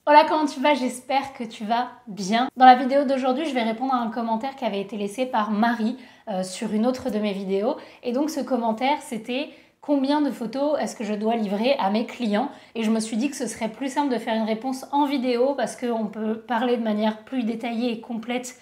Hola, comment tu vas? J'espère que tu vas bien. Dans la vidéo d'aujourd'hui, je vais répondre à un commentaire qui avait été laissé par Marie sur une autre de mes vidéos. Et donc ce commentaire, c'était combien de photos est-ce que je dois livrer à mes clients? Et je me suis dit que ce serait plus simple de faire une réponse en vidéo parce qu'on peut parler de manière plus détaillée et complète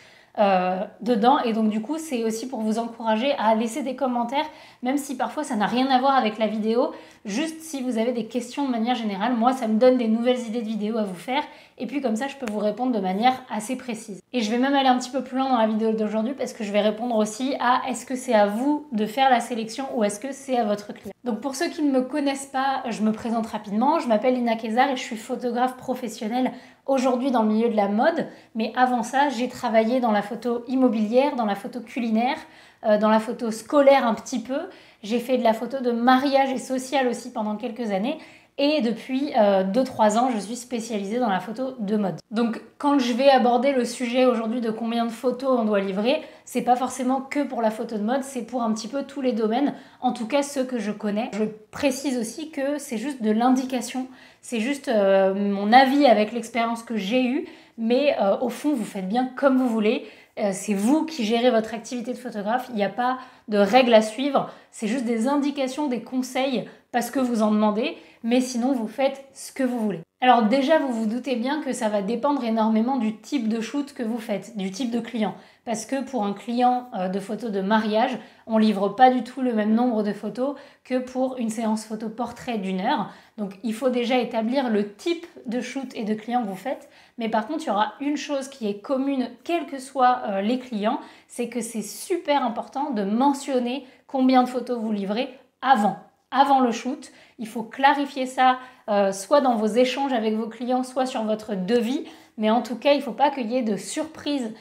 dedans. Et donc du coup, c'est aussi pour vous encourager à laisser des commentaires, même si parfois ça n'a rien à voir avec la vidéo. Juste si vous avez des questions de manière générale, moi ça me donne des nouvelles idées de vidéos à vous faire et puis comme ça je peux vous répondre de manière assez précise. Et je vais même aller un petit peu plus loin dans la vidéo d'aujourd'hui parce que je vais répondre aussi à est-ce que c'est à vous de faire la sélection ou est-ce que c'est à votre client. Donc pour ceux qui ne me connaissent pas, je me présente rapidement, je m'appelle Lina Kézar et je suis photographe professionnelle aujourd'hui dans le milieu de la mode, mais avant ça j'ai travaillé dans la photo immobilière, dans la photo culinaire, dans la photo scolaire un petit peu. J'ai fait de la photo de mariage et social aussi pendant quelques années. Et depuis 2-3 ans, je suis spécialisée dans la photo de mode. Donc quand je vais aborder le sujet aujourd'hui de combien de photos on doit livrer, c'est pas forcément que pour la photo de mode, c'est pour un petit peu tous les domaines, en tout cas ceux que je connais. Je précise aussi que c'est juste de l'indication, c'est juste mon avis avec l'expérience que j'ai eue, mais au fond, vous faites bien comme vous voulez. C'est vous qui gérez votre activité de photographe, il n'y a pas de règles à suivre, c'est juste des indications, des conseils parce que vous en demandez, mais sinon vous faites ce que vous voulez. Alors déjà, vous vous doutez bien que ça va dépendre énormément du type de shoot que vous faites, du type de client. Parce que pour un client de photos de mariage, on livre pas du tout le même nombre de photos que pour une séance photo portrait d'1 heure. Donc il faut déjà établir le type de shoot et de client que vous faites. Mais par contre, il y aura une chose qui est commune, quels que soient les clients, c'est que c'est super important de mentionner combien de photos vous livrez avant le shoot. Il faut clarifier ça soit dans vos échanges avec vos clients, soit sur votre devis. Mais en tout cas, il ne faut pas qu'il y ait de surprise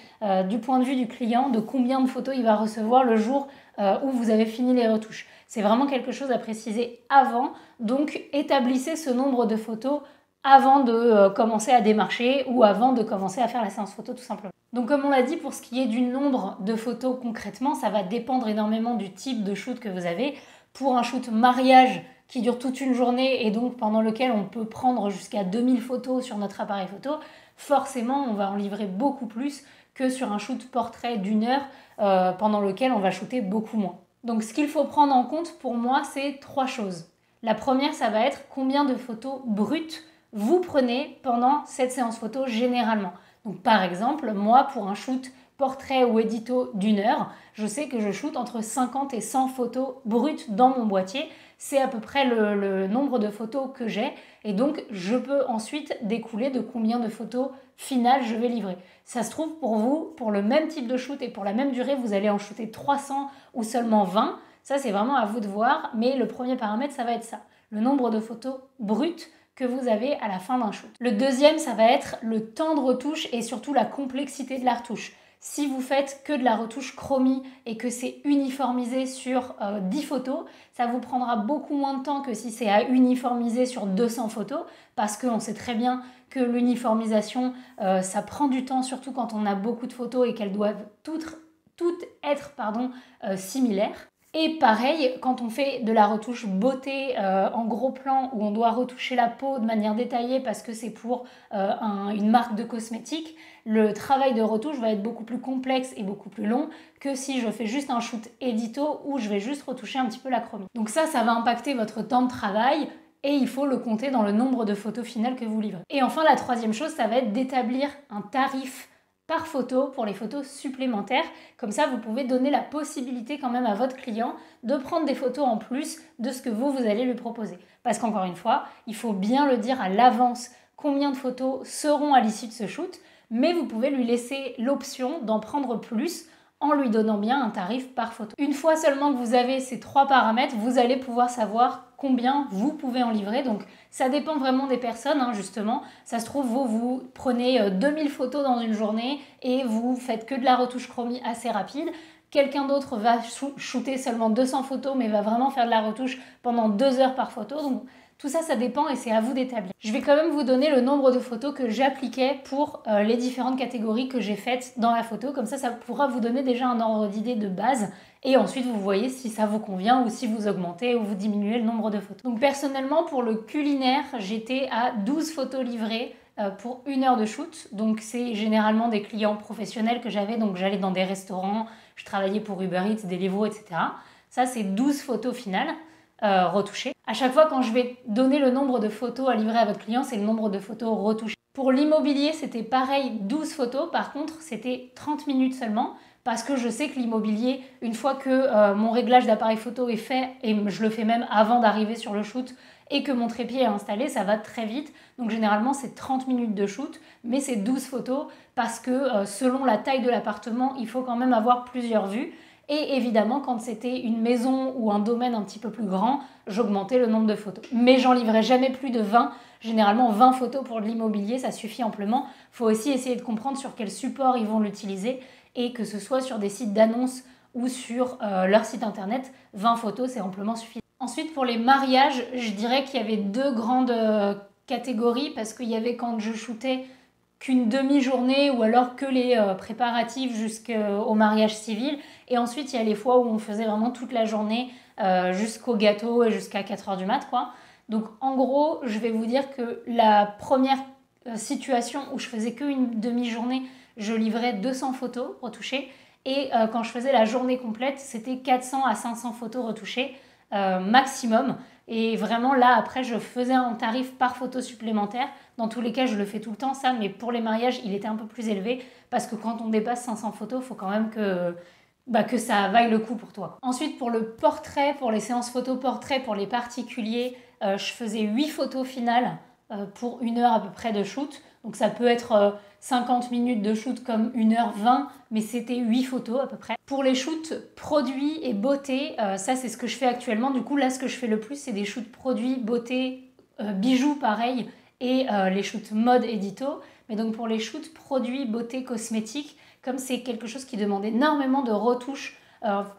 du point de vue du client de combien de photos il va recevoir le jour où vous avez fini les retouches. C'est vraiment quelque chose à préciser avant. Donc, établissez ce nombre de photos avant de commencer à démarcher ou avant de commencer à faire la séance photo tout simplement. Donc comme on l'a dit, pour ce qui est du nombre de photos concrètement, ça va dépendre énormément du type de shoot que vous avez. Pour un shoot mariage qui dure toute une journée et donc pendant lequel on peut prendre jusqu'à 2000 photos sur notre appareil photo, forcément on va en livrer beaucoup plus que sur un shoot portrait d'1 heure pendant lequel on va shooter beaucoup moins. Donc ce qu'il faut prendre en compte pour moi, c'est 3 choses. La première, ça va être combien de photos brutes vous prenez pendant cette séance photo généralement. Donc par exemple, moi pour un shoot portrait ou édito d'1 heure, je sais que je shoote entre 50 et 100 photos brutes dans mon boîtier. C'est à peu près le nombre de photos que j'ai et donc je peux ensuite découler de combien de photos finales je vais livrer. Ça se trouve pour vous, pour le même type de shoot et pour la même durée, vous allez en shooter 300 ou seulement 20. Ça c'est vraiment à vous de voir, mais le premier paramètre ça va être ça, le nombre de photos brutes que vous avez à la fin d'un shoot. Le deuxième, ça va être le temps de retouche et surtout la complexité de la retouche. Si vous faites que de la retouche chromie et que c'est uniformisé sur 10 photos, ça vous prendra beaucoup moins de temps que si c'est à uniformiser sur 200 photos parce qu'on sait très bien que l'uniformisation, ça prend du temps, surtout quand on a beaucoup de photos et qu'elles doivent toutes être similaires. Et pareil, quand on fait de la retouche beauté en gros plan où on doit retoucher la peau de manière détaillée parce que c'est pour une marque de cosmétiques, le travail de retouche va être beaucoup plus complexe et beaucoup plus long que si je fais juste un shoot édito où je vais juste retoucher un petit peu la chromie. Donc ça va impacter votre temps de travail et il faut le compter dans le nombre de photos finales que vous livrez. Et enfin, la troisième chose, ça va être d'établir un tarif par photo pour les photos supplémentaires. Comme ça, vous pouvez donner la possibilité quand même à votre client de prendre des photos en plus de ce que vous allez lui proposer. Parce qu'encore une fois, il faut bien le dire à l'avance combien de photos seront à l'issue de ce shoot, mais vous pouvez lui laisser l'option d'en prendre plus en lui donnant bien un tarif par photo. Une fois seulement que vous avez ces 3 paramètres, vous allez pouvoir savoir combien vous pouvez en livrer. Donc ça dépend vraiment des personnes, justement. Ça se trouve, vous prenez 2000 photos dans une journée et vous faites que de la retouche chromie assez rapide. Quelqu'un d'autre va shooter seulement 200 photos mais va vraiment faire de la retouche pendant 2 heures par photo. Donc tout ça, ça dépend et c'est à vous d'établir. Je vais quand même vous donner le nombre de photos que j'appliquais pour les différentes catégories que j'ai faites dans la photo. Comme ça pourra vous donner déjà un ordre d'idée de base. Et ensuite, vous voyez si ça vous convient ou si vous augmentez ou vous diminuez le nombre de photos. Donc personnellement, pour le culinaire, j'étais à 12 photos livrées pour 1 heure de shoot. Donc c'est généralement des clients professionnels que j'avais, donc j'allais dans des restaurants, je travaillais pour Uber Eats, Deliveroo, etc. Ça c'est 12 photos finales retouchées. À chaque fois quand je vais donner le nombre de photos à livrer à votre client, c'est le nombre de photos retouchées. Pour l'immobilier, c'était pareil, 12 photos. Par contre, c'était 30 minutes seulement parce que je sais que l'immobilier, une fois que mon réglage d'appareil photo est fait, et je le fais même avant d'arriver sur le shoot, et que mon trépied est installé, ça va très vite. Donc généralement, c'est 30 minutes de shoot, mais c'est 12 photos parce que selon la taille de l'appartement, il faut quand même avoir plusieurs vues. Et évidemment, quand c'était une maison ou un domaine un petit peu plus grand, j'augmentais le nombre de photos. Mais j'en livrais jamais plus de 20. Généralement, 20 photos pour de l'immobilier, ça suffit amplement. Il faut aussi essayer de comprendre sur quel support ils vont l'utiliser et que ce soit sur des sites d'annonces ou sur leur site internet, 20 photos, c'est amplement suffisant. Ensuite, pour les mariages, je dirais qu'il y avait 2 grandes catégories parce qu'il y avait quand je shootais qu'une demi-journée ou alors que les préparatifs jusqu'au mariage civil. Et ensuite, il y a les fois où on faisait vraiment toute la journée jusqu'au gâteau et jusqu'à 4 h du mat, quoi. Donc en gros, je vais vous dire que la première situation où je faisais qu'une demi-journée, je livrais 200 photos retouchées. Et quand je faisais la journée complète, c'était 400 à 500 photos retouchées maximum. Et vraiment là, après, je faisais un tarif par photo supplémentaire. Dans tous les cas, je le fais tout le temps, ça. Mais pour les mariages, il était un peu plus élevé. Parce que quand on dépasse 500 photos, il faut quand même que ça vaille le coup pour toi. Ensuite, pour le portrait, pour les séances photo portrait, pour les particuliers, je faisais 8 photos finales pour 1 heure à peu près de shoot. Donc ça peut être 50 minutes de shoot comme 1 h 20, mais c'était 8 photos à peu près. Pour les shoots produits et beauté, ça c'est ce que je fais actuellement. Du coup là ce que je fais le plus c'est des shoots produits, beauté, bijoux pareil, et les shoots mode édito. Mais donc pour les shoots produits, beauté, cosmétiques, comme c'est quelque chose qui demande énormément de retouches,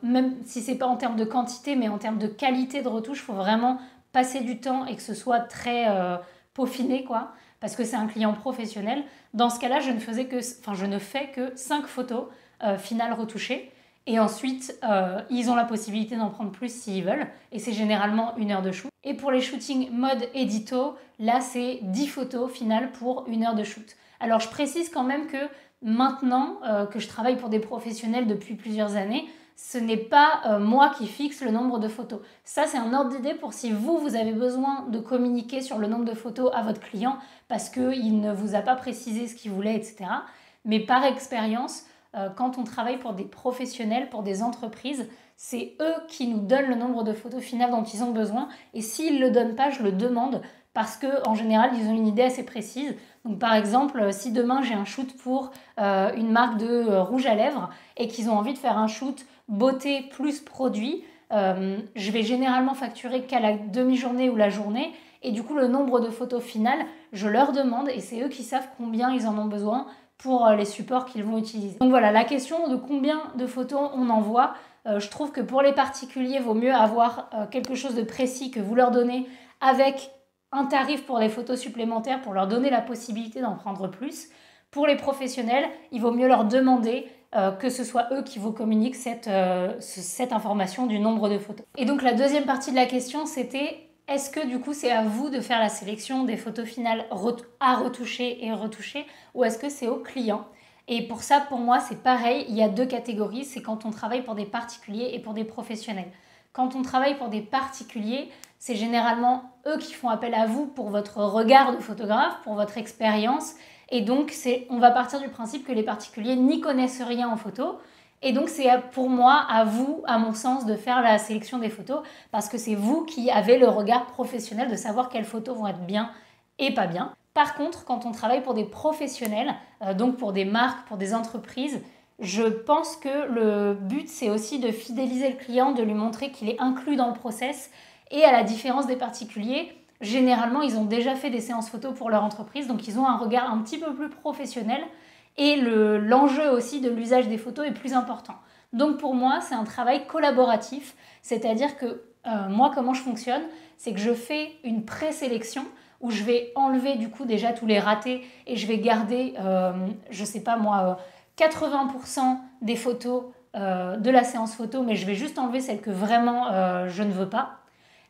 même si c'est pas en termes de quantité mais en termes de qualité de retouche, il faut vraiment passer du temps et que ce soit très peaufiné quoi, parce que c'est un client professionnel. Dans ce cas-là, je ne fais que 5 photos finales retouchées. Et ensuite, ils ont la possibilité d'en prendre plus s'ils veulent. Et c'est généralement 1 heure de shoot. Et pour les shootings mode édito, là, c'est 10 photos finales pour 1 heure de shoot. Alors, je précise quand même que maintenant que je travaille pour des professionnels depuis plusieurs années, ce n'est pas moi qui fixe le nombre de photos. Ça, c'est un ordre d'idée pour si vous avez besoin de communiquer sur le nombre de photos à votre client parce qu'il ne vous a pas précisé ce qu'il voulait, etc. Mais par expérience, quand on travaille pour des professionnels, pour des entreprises, c'est eux qui nous donnent le nombre de photos finales dont ils ont besoin. Et s'ils ne le donnent pas, je le demande parce qu'en général, ils ont une idée assez précise. Donc par exemple, si demain j'ai un shoot pour une marque de rouge à lèvres et qu'ils ont envie de faire un shoot beauté plus produit, je vais généralement facturer qu'à la demi-journée ou la journée. Et du coup, le nombre de photos finales, je leur demande et c'est eux qui savent combien ils en ont besoin pour les supports qu'ils vont utiliser. Donc voilà, la question de combien de photos on envoie, je trouve que pour les particuliers, il vaut mieux avoir quelque chose de précis que vous leur donnez avec un tarif pour les photos supplémentaires pour leur donner la possibilité d'en prendre plus. Pour les professionnels, il vaut mieux leur demander que ce soit eux qui vous communiquent cette information du nombre de photos. Et donc la deuxième partie de la question, c'était est-ce que du coup c'est à vous de faire la sélection des photos finales à retoucher et retoucher ou est-ce que c'est au client? Et pour ça, pour moi, c'est pareil, il y a 2 catégories, c'est quand on travaille pour des particuliers et pour des professionnels. Quand on travaille pour des particuliers, c'est généralement eux qui font appel à vous pour votre regard de photographe, pour votre expérience. Et donc, on va partir du principe que les particuliers n'y connaissent rien en photo. Et donc, c'est pour moi, à vous, à mon sens, de faire la sélection des photos parce que c'est vous qui avez le regard professionnel de savoir quelles photos vont être bien et pas bien. Par contre, quand on travaille pour des professionnels, donc pour des marques, pour des entreprises, je pense que le but, c'est aussi de fidéliser le client, de lui montrer qu'il est inclus dans le process. Et à la différence des particuliers, généralement, ils ont déjà fait des séances photos pour leur entreprise, donc ils ont un regard un petit peu plus professionnel. Et l'enjeu aussi de l'usage des photos est plus important. Donc pour moi, c'est un travail collaboratif, c'est-à-dire que moi, comment je fonctionne, c'est que je fais une présélection où je vais enlever du coup déjà tous les ratés et je vais garder, je sais pas moi, 80% des photos de la séance photo, mais je vais juste enlever celles que vraiment je ne veux pas.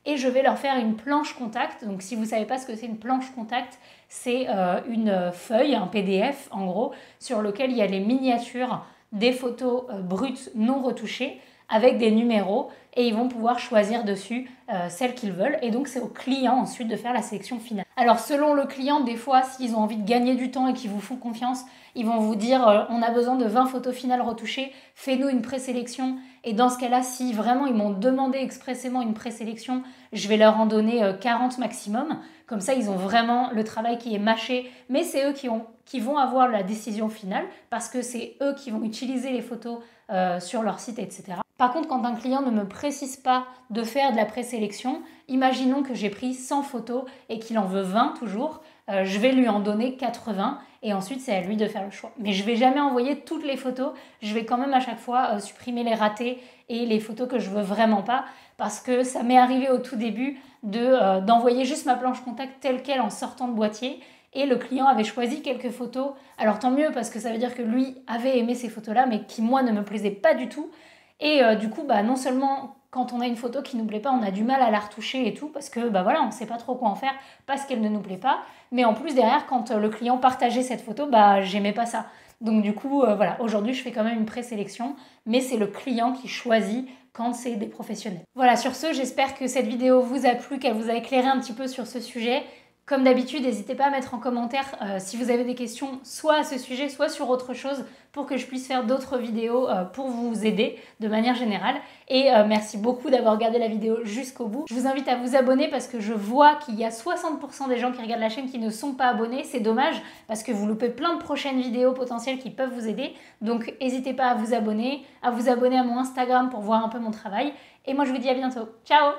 et je vais leur faire une planche contact. Donc si vous ne savez pas ce que c'est une planche contact, c'est une feuille, un PDF en gros, sur lequel il y a les miniatures des photos brutes non retouchées avec des numéros et ils vont pouvoir choisir dessus celles qu'ils veulent. Et donc c'est au client ensuite de faire la sélection finale. Alors selon le client, des fois s'ils ont envie de gagner du temps et qu'ils vous font confiance, ils vont vous dire on a besoin de 20 photos finales retouchées, fais-nous une présélection. Et dans ce cas-là, si vraiment ils m'ont demandé expressément une présélection, je vais leur en donner 40 maximum. Comme ça, ils ont vraiment le travail qui est mâché, mais c'est eux qui vont avoir la décision finale parce que c'est eux qui vont utiliser les photos sur leur site, etc. Par contre, quand un client ne me précise pas de faire de la présélection, imaginons que j'ai pris 100 photos et qu'il en veut 20 toujours, je vais lui en donner 80 et ensuite c'est à lui de faire le choix. Mais je ne vais jamais envoyer toutes les photos, je vais quand même à chaque fois supprimer les ratés et les photos que je veux vraiment pas parce que ça m'est arrivé au tout début d'envoyer juste ma planche contact telle qu'elle en sortant de boîtier. Et le client avait choisi quelques photos. Alors tant mieux parce que ça veut dire que lui avait aimé ces photos-là mais qui moi ne me plaisaient pas du tout. Et du coup, non seulement quand on a une photo qui ne nous plaît pas, on a du mal à la retoucher et tout parce que voilà, on ne sait pas trop quoi en faire parce qu'elle ne nous plaît pas. Mais en plus derrière, quand le client partageait cette photo, j'aimais pas ça. Donc du coup, voilà, aujourd'hui je fais quand même une présélection, mais c'est le client qui choisit quand c'est des professionnels. Voilà, sur ce, j'espère que cette vidéo vous a plu, qu'elle vous a éclairé un petit peu sur ce sujet. Comme d'habitude, n'hésitez pas à mettre en commentaire si vous avez des questions, soit à ce sujet, soit sur autre chose, pour que je puisse faire d'autres vidéos pour vous aider de manière générale. Et merci beaucoup d'avoir regardé la vidéo jusqu'au bout. Je vous invite à vous abonner parce que je vois qu'il y a 60% des gens qui regardent la chaîne qui ne sont pas abonnés. C'est dommage parce que vous loupez plein de prochaines vidéos potentielles qui peuvent vous aider. Donc n'hésitez pas à vous abonner à mon Instagram pour voir un peu mon travail. Et moi je vous dis à bientôt. Ciao!